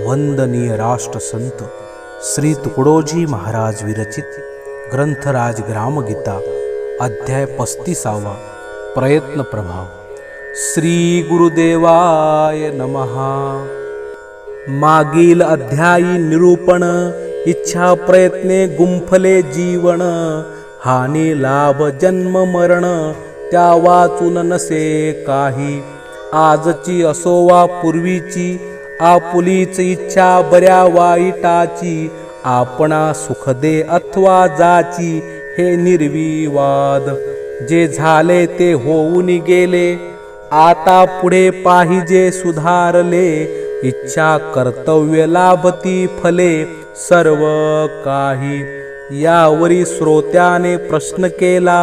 वंदनीय राष्ट्रसंत श्री तुकडोजी महाराज विरचित ग्रंथराज ग्रामगीता अध्याय 35 प्रयत्न प्रभाव। श्री गुरुदेवाय नमः। मागील अध्यायी निरूपण। इच्छा प्रयत्ने गुंफले जीवन, हानी लाभ जन्म मरण त्या वाचून नसे काही। आजची असोवा पूर्वीची, आपुलीच इच्छा बऱ्या वाईटाची। आपणा सुख दे अथवा जाची, हे निर्विवाद। जे झाले ते होऊन गेले, आता पुढे पाहिजे सुधारले। इच्छा कर्तव्य लाभती फले, सर्व काही। यावरी श्रोत्याने प्रश्न केला,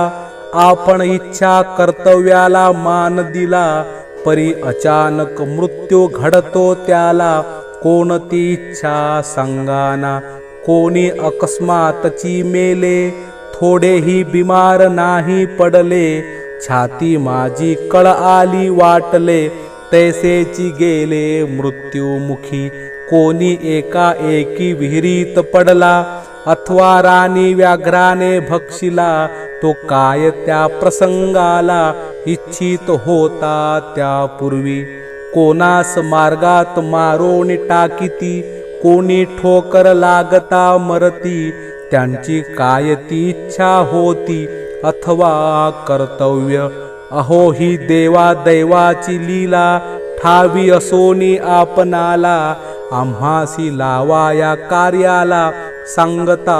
आपण इच्छा कर्तव्याला मान दिला। परी अचानक मृत्यू घडतो त्याला, कोणती इच्छा सांगाना। कोणी अकस्मातची मेले, थोडेही बिमार नाही पडले। छाती माझी कळ आली वाटले, तैसेची गेले मृत्युमुखी। कोणी एका एकी विहिरीत पडला, अथवा राणी व्याघ्राने भक्षिला। तो काय त्या प्रसंगाला, इच्छित होता त्यापूर्वी। कोणास मार्गात मारोनी टाकीती, कोणी ठोकर लागता मरती। त्यांची काय ती इच्छा होती, अथवा कर्तव्य। अहो ही देवा दैवाची लीला, ठावी असोनी आपणाला। आम्हासी लावा या कार्याला, सांगता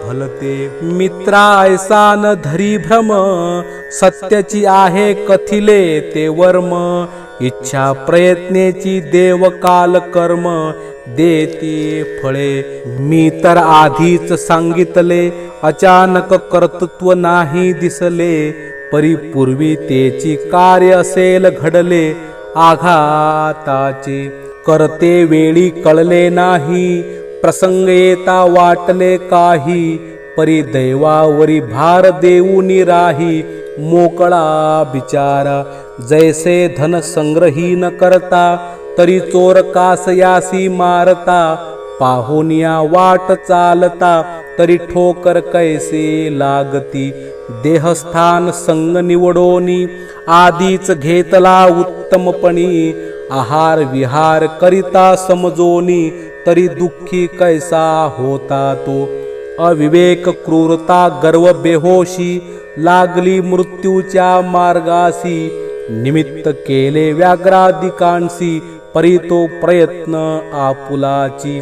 भलते। मित्रा ऐसा न धरी भ्रम, सत्याची आहे कथिले ते वर्म। इच्छा प्रयत्नेची देव काल कर्म, देती फळे। मी तर आधीच सांगितले, अचानक कर्तृत्व नाही दिसले। परिपूर्वी तेची कार्य असेल घडले, आघाताचे। करते वेळी कळले नाही, प्रसंग येता वाटले काही। परी दैवावरी भार देऊनी राही, मोकळा बिचारा। जैसे धन संग्रही न करता, तरी चोर कासयासी मारता। पाहुनिया वाट चालता, तरी ठोकर कैसे लागती। देहस्थान संग निवडोनी, आधीच घेतला उत्तमपणी। आहार विहार करिता समजोनी, तरी दुःखी कैसा होता तो। अविवेक क्रूरता गर्व बेहोशी, लागली मृत्यूच्या मार्गासी। निमित्त केले व्याघ्रादिकांसी, परी तो प्रयत्न आपुलाची।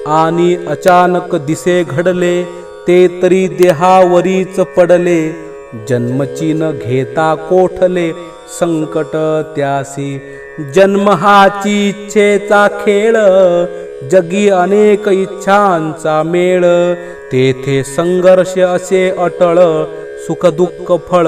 आणि अचानक दिसे घडले, ते तरी देहावरीच पडले। जन्मची न घेता कोठले, संकट त्यासी। जन्म हाची इच्छेचा खेळ, जगी अनेक इच्छांचा मेळ। तेथे संघर्ष असे अटळ, सुख दुःख फळ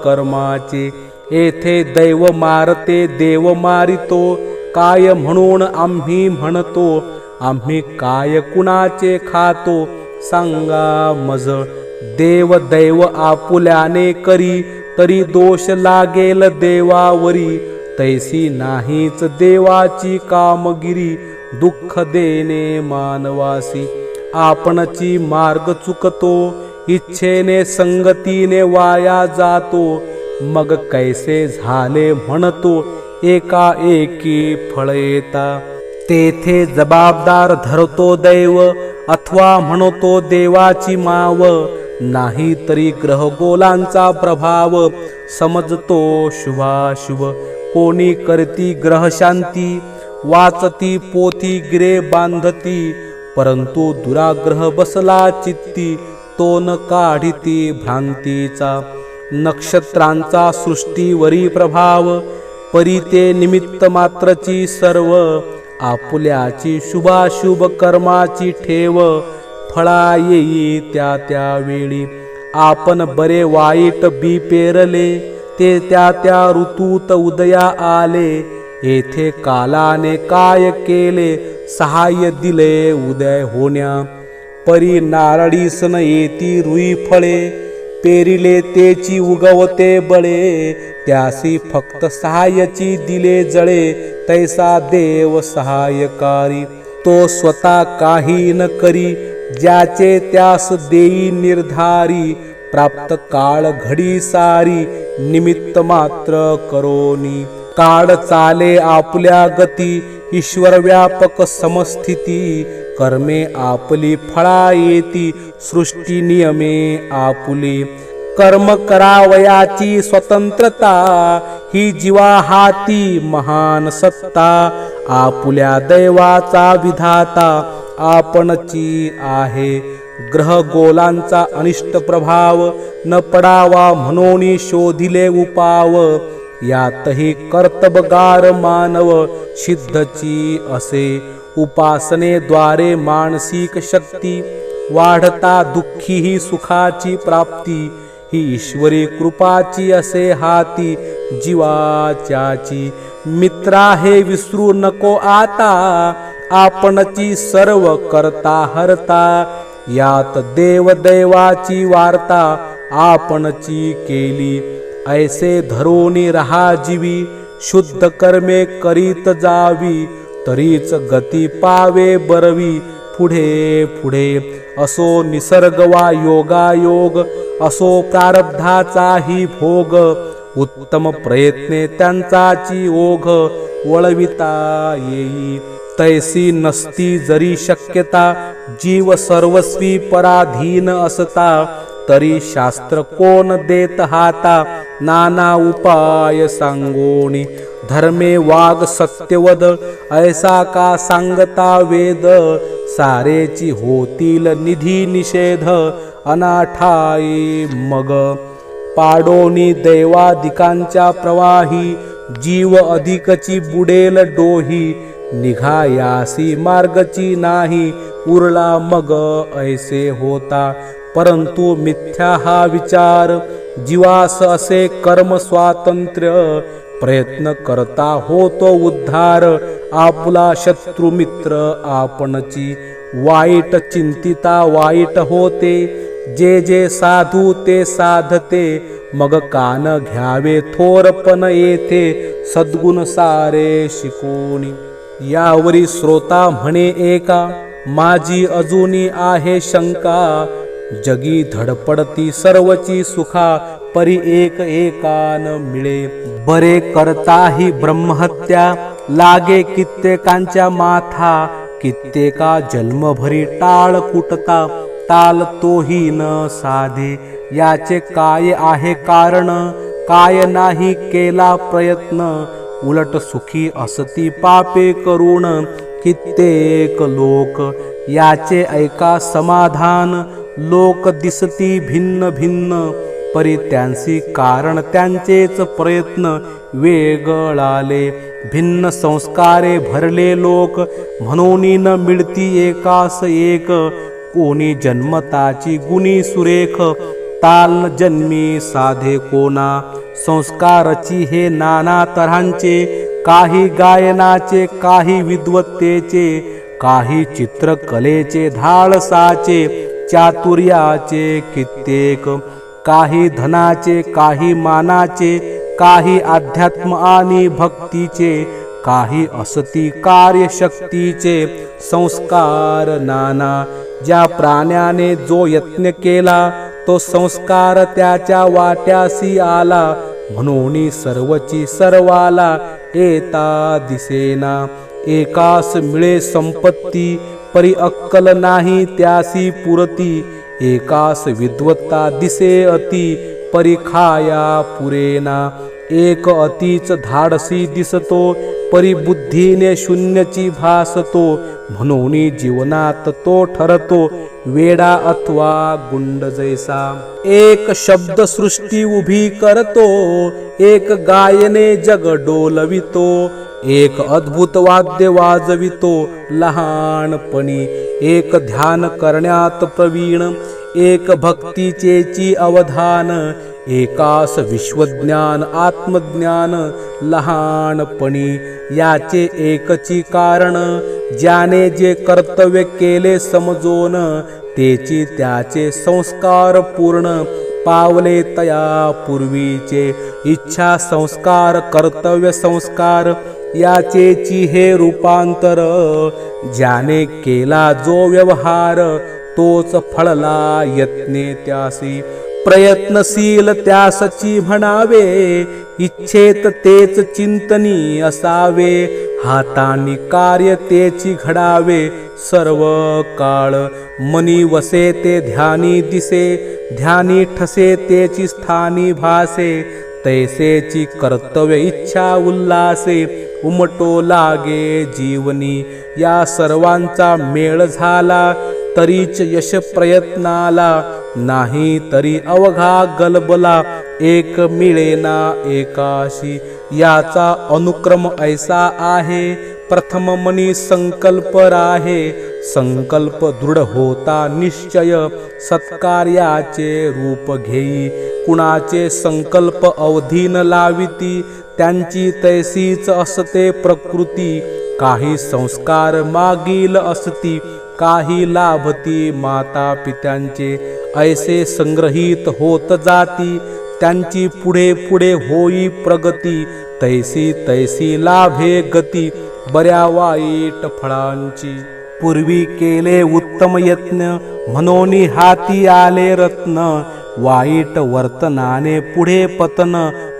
कर्माचे। येथे दैव मारते देव मारितो, काय म्हणून आम्ही म्हणतो। आम्ही काय कुणाचे खातो, सांगा मज। देव दैव आपुल्याने करी, तरी दोष लागेल देवावरी। तैसी नाहीच देवाची कामगिरी, दुःख देणे मानवासी। आपणची मार्ग चुकतो, इच्छेने संगतीने वाया जातो। मग कैसे झाले म्हणतो, एका एकी फळ येता। तेथे जबाबदार धरतो दैव, अथवा म्हणतो देवाची माव। नाही तरी ग्रहगोलांचा प्रभाव, समजतो शुभाशुभ। कोणी करती ग्रह शांती, वाचती पोथी गिरे बांधती। परंतु दुराग्रह बसला चित्ती, तो न काढिती भ्रांतीचा। नक्षत्रांचा सृष्टीवरी प्रभाव, परी ते निमित्त मात्रची सर्व। आपुल्याची शुभाशुभ कर्माची ठेव, फळा येई त्या त्या वेळी। आपण बरे वाईट बी पेरले, ते त्या त्या ऋतूत उदया आले। येथे कालाने काय केले, सहाय्य दिले उदय होण्या। परी नारळीस न येती रुई फळे, पेरिले तेची उगवते बळे। त्यासी फक्त सहाय्याची दिले जळे, तैसा देव सहाय्यकारी। तो स्वतः काही न करी, ज्याचे त्यास देई निर्धारी. प्राप्त काळ घडी सारी, निमित्त मात्र करोनी. काळ चाले आपुल्या गती, ईश्वर व्यापक समस्थिती. कर्मे आपली फळा येती, सृष्टी नियमे आपुली. कर्म करावयाची स्वतंत्रता, ही जीवा हाती महान सत्ता. आपुल्या दैवाचा विधाता, आपणची आहे. ग्रह गोलांचा अनिष्ट प्रभाव, न पडावा म्हणून शोधिले उपाव. यातही कर्तबगार मानव, सिद्धची असे. उपासनेद्वारे मानसिक शक्ती, वाढता दुःखी ही सुखाची प्राप्ती. ही ईश्वरी कृपाची असे हाती, जीवाच्याची. मित्रा हे विसरू नको आता, आपणची सर्व करता हरता. यात देवदैवाची वार्ता, आपणची केली. ऐसे धरोनी रहा जीवी, शुद्ध कर्मे करीत जावी. तरीच गती पावे बरवी, पुढे पुढे. असो निसर्ग वा योगायोग, असो प्रारब्धाचाही भोग. उत्तम प्रयत्ने त्यांचाची ओघ, वळविता येई. तैसी नसती जरी शक्यता, जीव सर्वस्वी पराधीन असता. तरी शास्त्र कोण देत हाता, नाना उपाय सांगोनी. धर्मे वाग सत्यवद, ऐसा का सांगता वेद. सारेची होतील निधी निषेध, अनाठाई मग. पाडोनी दैवाधिकांच्या प्रवाही, जीव अधिकची बुडेल डोही. निघायासी मार्गची नाही, उरला मग ऐसे होता. परंतु मिथ्या हा विचार, जीवास असे कर्म स्वातंत्र्य. प्रयत्न करता होतो उद्धार, आपला शत्रु मित्र आपणची. वाईट चिंतिता वाईट होते, जे जे साधू ते साधते. मग कान घ्यावे थोरपण येथे, सद्गुण सारे शिकोणी. यावरी श्रोता म्हणे एका, माझी अजूनी आहे शंका. जगी धडपडती सर्वची सुखा, परी एक एकान मिळे. बरे करताही ब्रह्महत्या, लागे कित्येकांच्या माथा. कित्येका जन्मभरी टाळ कुटता, ताल तोही न साधे. याचे काय आहे कारण, काय नाही केला प्रयत्न. उलट सुखी असती पापे करून, कित्येक लोक. याचे ऐका समाधान, लोक दिसती भिन्न भिन्न. परी त्यांसी कारण त्यांचेच प्रयत्न वेगळाले. भिन्न संस्कारे भरले लोक, म्हणून न मिळती एकास एक. कोणी जन्मताची गुणी सुरेख, ताल जन्मी साधे कोणा. संस्कारची हे नाना तऱ्हांचे, काही गायनाचे काही विद्वत्तेचे. काही चित्रकलेचे धाडसाचे, चातुर्याचे कित्येक. काही धनाचे काही मानाचे, काही अध्यात्म आणि भक्तीचे. काही असती कार्यशक्तीचे, संस्कार नाना. ज्या प्राण्याने जो यत्न केला, तो संस्कार त्याच्या वाट्यासी आला. म्हणून सर्वची सर्वाला येता दिसेना. एकास मिळे संपत्ती, परी अक्कल नाही त्यासी पुरती. एकास विद्वत्ता दिसे अति, परी खाया पुरेना. एक अतिच धाडसी दिसतो, परी बुद्धीने शून्यची भासतो. म्हणून जीवनात तो ठरतो, वेडा अथवा गुंड जैसा. एक शब्द सृष्टी उभी करतो, एक गायने जग डोलवितो. एक अद्भुत वाद्य वाजवितो लहानपणी. एक ध्यान करण्यात प्रवीण, एक भक्तीचेची अवधान. एकास विश्वज्ञान आत्मज्ञान लहानपणी. याचे एकची कारण, ज्याने जे कर्तव्य केले समजून. तेची त्याचे संस्कार पूर्ण, पावले तया पूर्वीचे. इच्छा संस्कार कर्तव्य संस्कार, याचेची हे रूपांतर. ज्याने केला जो व्यवहार तोच फळला यत्ने त्यासी. प्रयत्नशील त्यासची म्हणावे इच्छेत तेच चिंतनी असावे. हातानी कार्य तेची घडावे सर्व काळ. मनी वसे ते ध्यानी दिसे ध्यानी ठसे तेची स्थानी भासे. तैसेची कर्तव्य इच्छा उल्हासे उमटो लागे जीवनी. या सर्वांचा मेळ झाला तरीच यश प्रयत्नाला. नाही तरी अवघा गलबला एक मिळेना एकाशी. याचा अनुक्रम ऐसा आहे प्रथम मनी संकल्प राहे. संकल्प दृढ होता निश्चय सत्कार्याचे रूप घेई. कुणाचे संकल्प अवधीन लाविती त्यांची तैसीच असते प्रकृती. काही संस्कार मागील असती काही लाभती माता पित्यांचे. ऐसे संग्रहित होत जाती त्यांची पुढे पुढे होई प्रगती. तैसी तैसी लाभे गती बऱ्या वाईट फळांची. पूर्वी केले उत्तम यत्न म्हणून हाती आले रत्न. वाईट वर्तनाने पुढे पतन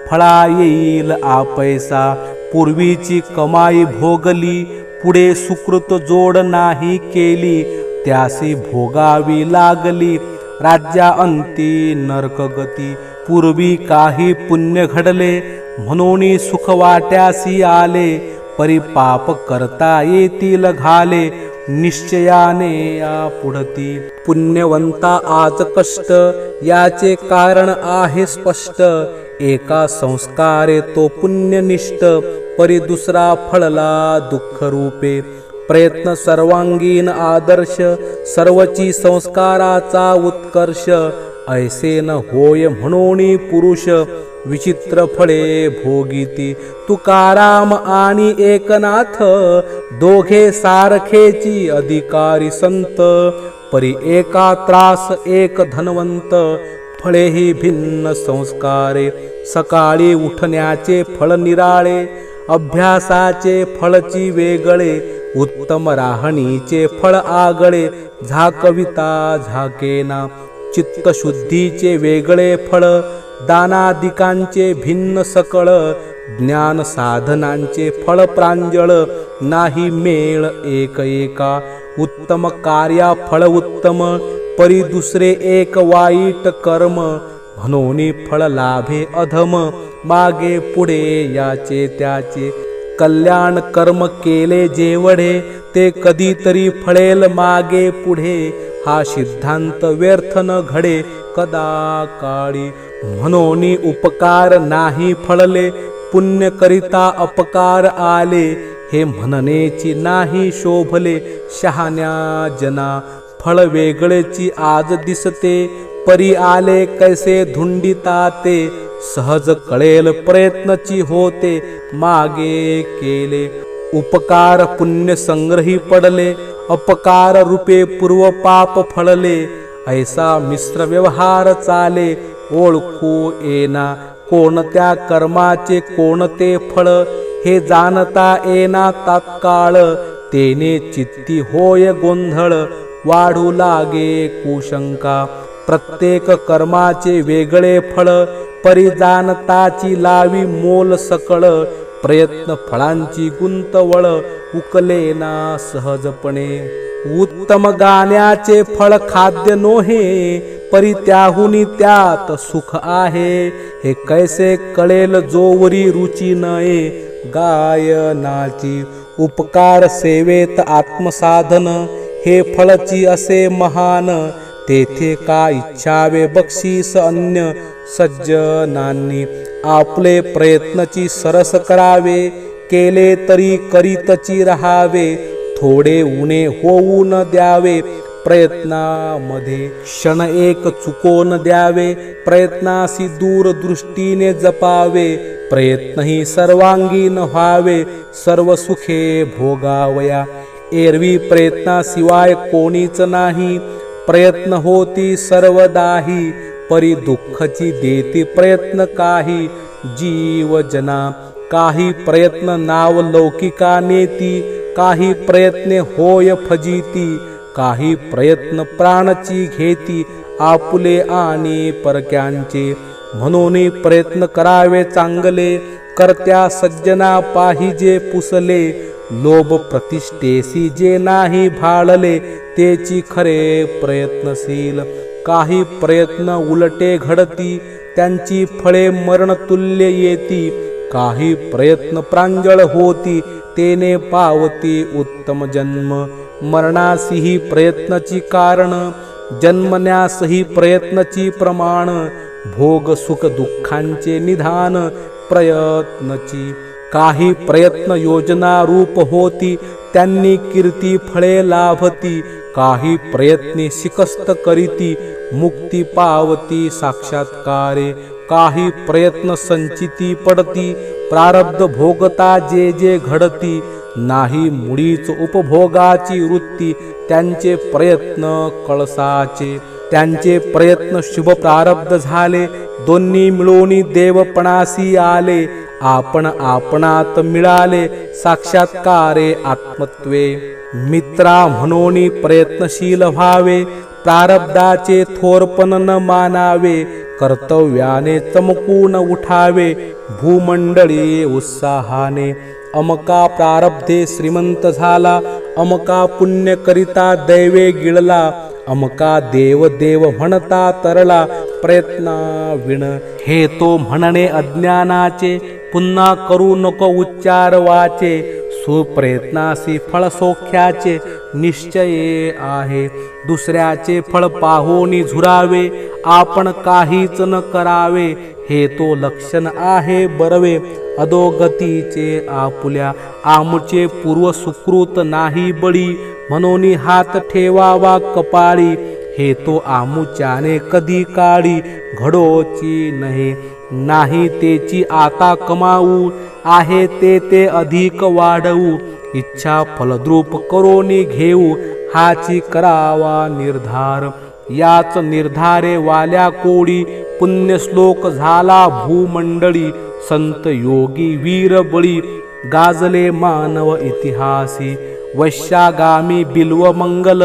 फळा येईल आपैसा. पूर्वीची कमाई भोगली पुढे सुकृत जोड नाही केली. त्यासी भोगावी लागली राज्या अंती नरकगती. पूर्वी काही पुण्य घडले म्हणून सुख वाट्यासी आले. परिपाप करता येतील घाले निश्चयाने या पुढती. पुण्यवंता आज कष्ट याचे कारण आहे स्पष्ट. एका संस्कारे तो पुण्यनिष्ठ परी दुसरा फळला दुःख रूपे. प्रयत्न सर्वांगीण आदर्श सर्वची संस्काराचा उत्कर्ष. ऐसे न होय म्हणून पुरुष विचित्र फळे भोगिती. तुकाराम आणि एकनाथ दोघे सारखेची अधिकारी संत. परी एका त्रास एक धनवंत फळेही भिन्न संस्कारे. सकाळी उठण्याचे फळ निराळे अभ्यासाचे फळची वेगळे. उत्तम राहणीचे फळ आगळे झाकविता झाकेना. चित्तशुद्धीचे वेगळे फळ दानादिकांचे भिन्न सकळ. ज्ञान साधनांचे फळ प्रांजळ नाही मेळ एक एका. उत्तम कार्या फळ उत्तम परी दुसरे एक वाईट कर्म. म्हणून फळ लाभे अधम मागे पुढे याचे त्याचे. कल्याण कर्म केले जेवढे ते कधीतरी फळेल मागे पुढे. हा सिद्धांत व्यर्थ न घडे कदा काळी. म्हणून उपकार नाही फळले पुण्य करिता अपकार आले. हे म्हणणेची नाही शोभले शहाण्या जना. फळ वेगळेची आज दिसते परी आले कैसे धुंडिता ते. सहज कळेल प्रयत्नची होते मागे केले. उपकार पुण्य संग्रही पडले अपकार रूपे पूर्व पाप फळले. ऐसा मिश्र व्यवहार चाले ओळखू येना. कोणत्या कर्माचे कोणते फळ हे जाणता येना तात्काळ. तेने चित्ती होय गोंधळ वाढू लागे कुशंका. प्रत्येक कर्माचे वेगळे फळ परी जाणताची लावी मोल सकळ. प्रयत्न फळांची गुंतवळ उकलेना सहजपणे. उत्तम गाण्याचे फळ खाद्य नोहे परी त्याहुनी त्यात सुख आहे. हे कैसे कळेल जोवरी रुची नये गायनाची. उपकार सेवेत आत्मसाधन हे फळची असे महान. तेथे का इच्छावे बक्षीस अन्य सज्जनांनी. आपले प्रयत्नची सरस करावे केले तरी करीतची राहावे. थोडे उणे होऊ न द्यावे प्रयत्नामध्ये. क्षण एक चुकोन द्यावे प्रयत्नासी दूरदृष्टीने जपावे. प्रयत्नही सर्वांगीण व्हावे सर्व सुखे भोगावया. एरवी प्रयत्नाशिवाय कोणीच नाही प्रयत्न होती सर्वदाही. परी दुःखची देती प्रयत्न काही जीव जना. काही प्रयत्न नाव लौकिका नेती, काही प्रयत्ने होय फजिती, काही प्रयत्न प्राणची घेती, आपुले आणि परक्यांचे. म्हणून प्रयत्न करावे चांगले, करत्या सज्जना पाहिजे पुसले. लोभ प्रतिष्ठेसी जे नाही भाळले, तेची खरे प्रयत्नशील. काही प्रयत्न उलटे घडती, त्यांची फळे मरणतुल्य येती. काही प्रयत्न प्रांजळ होती, तेने पावती उत्तम जन्म. मरणासही प्रयत्नाची कारण, जन्मण्यासही प्रयत्नाची प्रमाण. भोग सुख दुःखांचे निधान प्रयत्नची. काही प्रयत्न योजना रूप होती, त्यांनी कीर्ती फळे लाभती. काही प्रयत्ने शिकस्त करीती, मुक्ती पावती साक्षात्कारे. काही प्रयत्न संचिती पडती, प्रारब्ध भोगता जे जे घडती. नाही मुळीच उपभोगाची वृत्ती, त्यांचे प्रयत्न कळसाचे. त्यांचे प्रयत्न शुभ प्रारब्ध झाले, दोन्ही मिळून देवपणासी आले. आपण आपणात मिळाले, साक्षात्कारे आत्मत्वे. मित्रा म्हणून प्रयत्नशील व्हावे, प्रारब्धाचे थोरपण न मानावे. कर्तव्याने चमकून उठावे, भूमंडळी उत्साहाने. अमका प्रारब्धे श्रीमंत झाला, अमका पुण्य करिता दैवे गिळला. अमका देव देव म्हणता तरला, प्रयत्ना विण. हे तो म्हणणे अज्ञानाचे, पुन्हा करू नको उच्चार वाचे. सुप्रयत्नासी फळ सौख्याचे, निश्चये आहे. दुसऱ्याचे फळ पाहोनी झुरावे, आपण काहीच न करावे. हे तो लक्षण आहे बरवे, अधोगतीचे आपुल्या. आमुचे पूर्व सुकृत नाही बळी, म्हणून हात ठेवावा कपाळी. हे तो आमुच्याने कधी काळी, घडोची नहे. नाही तेची आता कमावू, आहे ते अधिक वाढवू. इच्छा फलद्रूप करोनी घेऊ, हाची करावा निर्धार. याच निर्धारे वाल्या कोडी, पुण्यश्लोक झाला भूमंडळी. संत योगी वीर बळी, गाजले मानव इतिहासी. वैश्यागामी बिल्व मंगल,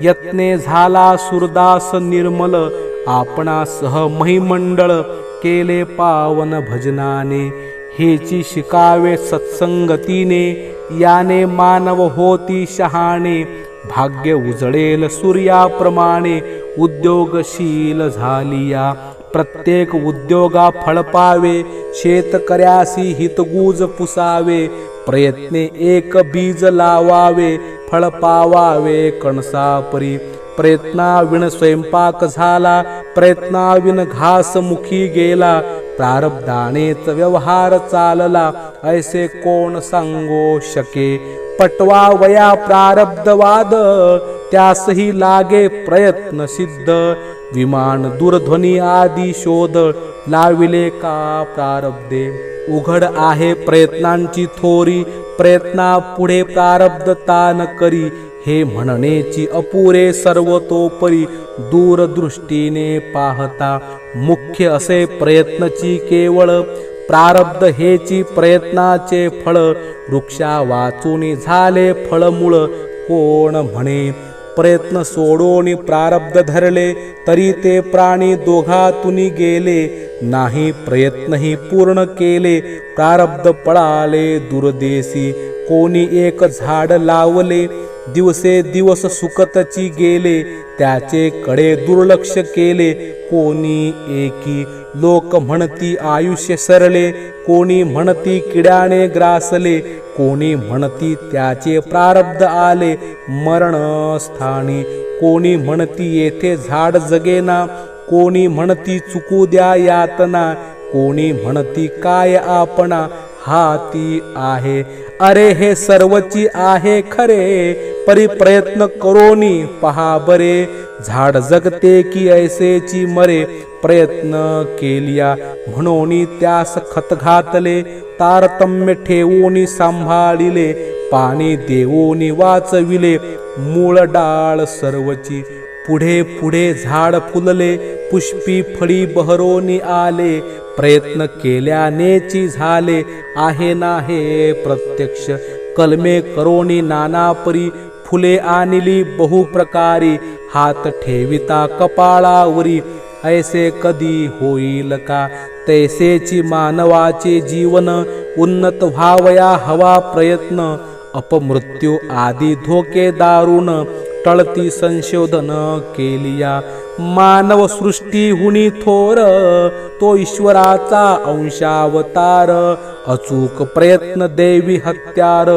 यत्ने झाला सुरदास निर्मल. आपणासह महिमंडळ, केले पावन भजनाने. हेची शिकावे सत्संगतीने, याने मानव होती शहाणे. भाग्य उजळेल सूर्याप्रमाणे, उद्योगशील झालिया. प्रत्येक उद्योगा फळ पावे, शेतकऱ्यासी हितगुज पुसावे. प्रयत्ने एक बीज लावावे, फळ पावावे कणसापरी. प्रयत्नाविण स्वयंपाक झाला, प्रयत्नाविण घास मुखी गेला. प्रारब्धानेच व्यवहार चालला, ऐसे कोण सांगो शके. पटवा वया प्रारब्धवाद, त्यासही लागे प्रयत्न सिद्ध. विमान दूरध्वनी आदी शोध, लाविले का प्रारब्धे. उघड आहे प्रयत्नांची थोरी, प्रयत्ना पुढे प्रारब्ध तान करी. हे म्हणणेची अपुरे सर्वतोपरी, दूरदृष्टीने पाहता. मुख्य असे प्रयत्नची केवळ, प्रारब्ध हेची प्रयत्नाचे फळ. वृक्षा वाचून झाले फळमूळ, कोण म्हणे. प्रयत्न सोडून प्रारब्ध धरले, तरी ते प्राणी दोघातून गेले. नाही प्रयत्नही पूर्ण केले, प्रारब्ध पळाले दुर्देशी. कोणी एक झाड लावले, दिवसे दिवस सुकतची गेले. त्याचे कडे दुर्लक्ष केले, कोणी एकी. लोक म्हणती आयुष्य सरले, कोणी म्हणती किड्याने ग्रासले. कोणी म्हणती त्याचे प्रारब्ध आले मरणस्थानी. कोणी म्हणती येथे झाड जगेना, कोणी म्हणती चुकू द्या यातना. कोणी म्हणती काय आपणा हाती आहे. अरे हे सर्वची आहे खरे, परी प्रयत्न करोनी पहा बरे. झाड जगते की ऐसेची मरे, प्रयत्न केलिया म्हणून त्यास खत घातले. तारतम्य ठेवून सांभाळिले, पाणी देऊन वाचविले. मूळ डाळ सर्वची, पुढे पुढे झाड फुलले. पुष्पी फळी बहरोनी आले, प्रयत्न केल्यानेची झाले आहे ना हे प्रत्यक्ष. कलमे करोनी नाना परी फुले आणली बहुप्रकारी. हात ठेविता कपाळावरी ऐसे कधी होईल का. तैसेची मानवाचे जीवन उन्नत व्हावया हवा प्रयत्न. अपमृत्यू आदी धोके दारुण टळती संशोधन केलिया. मानव सृष्टी हुनी थोर तो ईश्वराचा अंशावतार. अचूक प्रयत्न दैवी हत्यार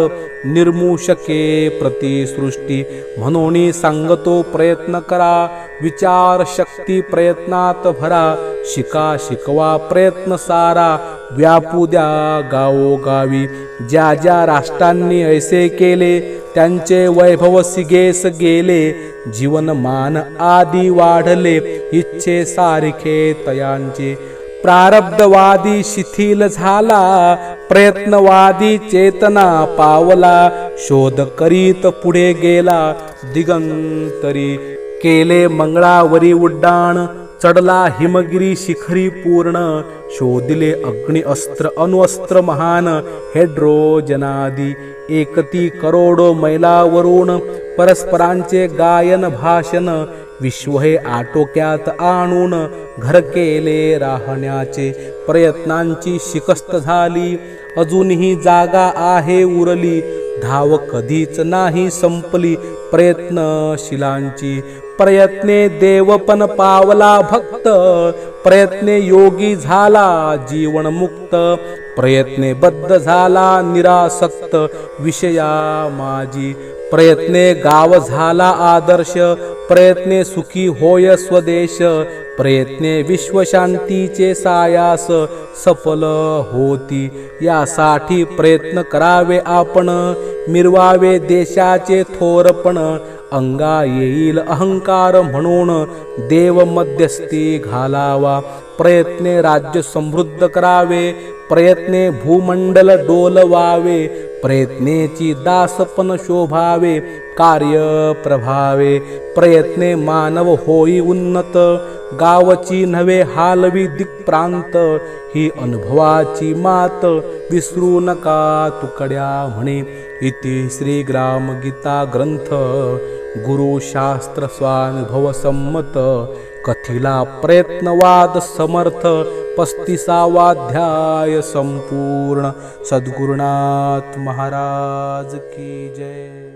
निर्मूषके प्रतिसृष्टी. म्हणून सांगतो प्रयत्न करा विचार शक्ती प्रयत्नात भरा. शिका शिकवा प्रयत्न सारा व्यापू द्या गावोगावी. ज्या ज्या राष्ट्रांनी ऐसे केले त्यांचे वैभव सिगेस गेले. जीवनमान आदी वाढले इच्छे सारखे तयांचे. प्रारब्धवादी शिथिल झाला प्रयत्नवादी चेतना पावला. शोध करीत पुढे गेला दिगंतरी. केले मंगळावरी उड्डाण चढला हिमगिरी शिखरी पूर्ण. शोधिले अग्नि अस्त्र अणुअस्त्र महान हेड्रोजनादी. एकती करोडो मैलावरून परस्परांचे गायन भाषण. विश्व हे आटोक्यात आणून घर केले राहण्याचे. प्रयत्नांची शिकस्त झाली अजूनही जागा आहे उरली. धाव कधीच नाही संपली प्रयत्नशिलांची. प्रयत्ने देवपण पावला भक्त. प्रयत्ने योगी झाला जीवन मुक्त. प्रयत्ने बद्ध झाला निरासक्त विषया माझी. प्रयत्ने गाव झाला आदर्श. प्रयत्ने सुखी होय स्वदेश. प्रयत्ने विश्वशांतीचे सायास सफल होती. यासाठी प्रयत्न करावे आपण मिरवावे देशाचे थोरपण. अंगा येईल अहंकार म्हणून देव मध्यस्थी घालावा. प्रयत्ने राज्य समृद्ध करावे. प्रयत्ने भूमंडल डोलवावे. प्रयत्नेची दासपण शोभावे कार्य प्रभावे. प्रयत्ने मानव होई उन्नत. गावची नव्हे हालवी दिक्प्रांत. ही अनुभवाची मात विसरू नका तुकड्या म्हणे. इति श्री ग्राम गीता ग्रंथ गुरुशास्त्र स्वानुभव संमत. कथिला प्रयत्नवाद समर्थ 35वा अध्याय संपूर्ण. सद्गुरुनाथ महाराज की जय.